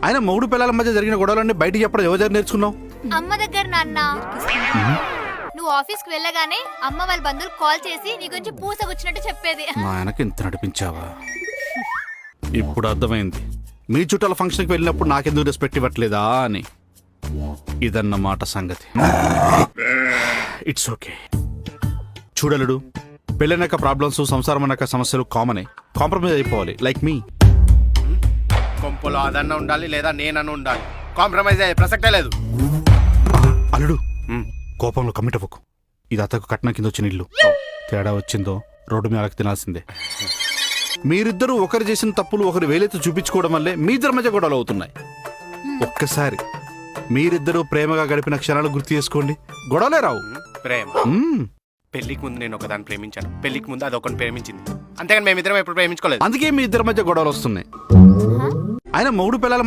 ఆయన మొగుడు పిల్లల మధ్య జరిగిన గొడవలన్నీ బయటికి చెప్పడం ఎవరి దగ్గర నేర్చుకున్నావు? అమ్మ దగ్గర నాన్న. నువ్వు ఆఫీస్కి వెళ్ళగానే అమ్మ వాళ్ళ బంధువులు కాల్ చేసి నీ గురించి పూసగుచ్చినట్టు చెప్పేది. మా ఆయనకి ఇంత నడిపించావా? ఇప్పుడు అర్థమైంది మీ చుట్టాల ఫంక్షన్కి వెళ్ళినప్పుడు నాకెందుకు రెస్పెక్ట్ ఇవ్వట్లేదా అని. ఇదన్నమాట సంగతి. It's okay. చూడలుడు, పెళ్ళైనాక ప్రాబ్లమ్స్, సంసారం అన్నాక సమస్యలు కామనే. కాంప్రమైజ్ అయిపోవాలి, లైక్ మీ. కొంపలో అదన్న ఉండాలి లేదా నేనన్న ఉండాలి. కాంప్రమైజ్ అయ్యే ప్రసక్తే లేదు. అల్లుడు, కోపంలో కమిట్ అవ్వకు. ఇది అతకు కట్నం కింద వచ్చిన ఇల్లు. తేడా వచ్చిందో రోడ్డు మీద తినాల్సిందే. మీరిద్దరూ ఒకరు చేసిన తప్పులు ఒకరు వేలెత్తి చూపించుకోవడం వల్లే మీ ఇద్దరి మధ్య గొడవలు అవుతున్నాయి. ఒక్కసారి మీరిద్దరూ ప్రేమగా గడిపిన క్షణాలు గుర్తు చేసుకోండి, గొడవలే రావు. ప్రేమ పెళ్లికి ముందు నేను ఒకదాన్ని ప్రేమించాను, పెళ్లికి ముందు అదొకటి ప్రేమించింది. అంతేగాని మేమిద్దరం ఎప్పుడు ప్రేమించుకోలేదు. అందుకే మీ ఇద్దరి మధ్య గొడవలు వస్తున్నాయి. ఆయన మొగుడు పిల్లల మధ్య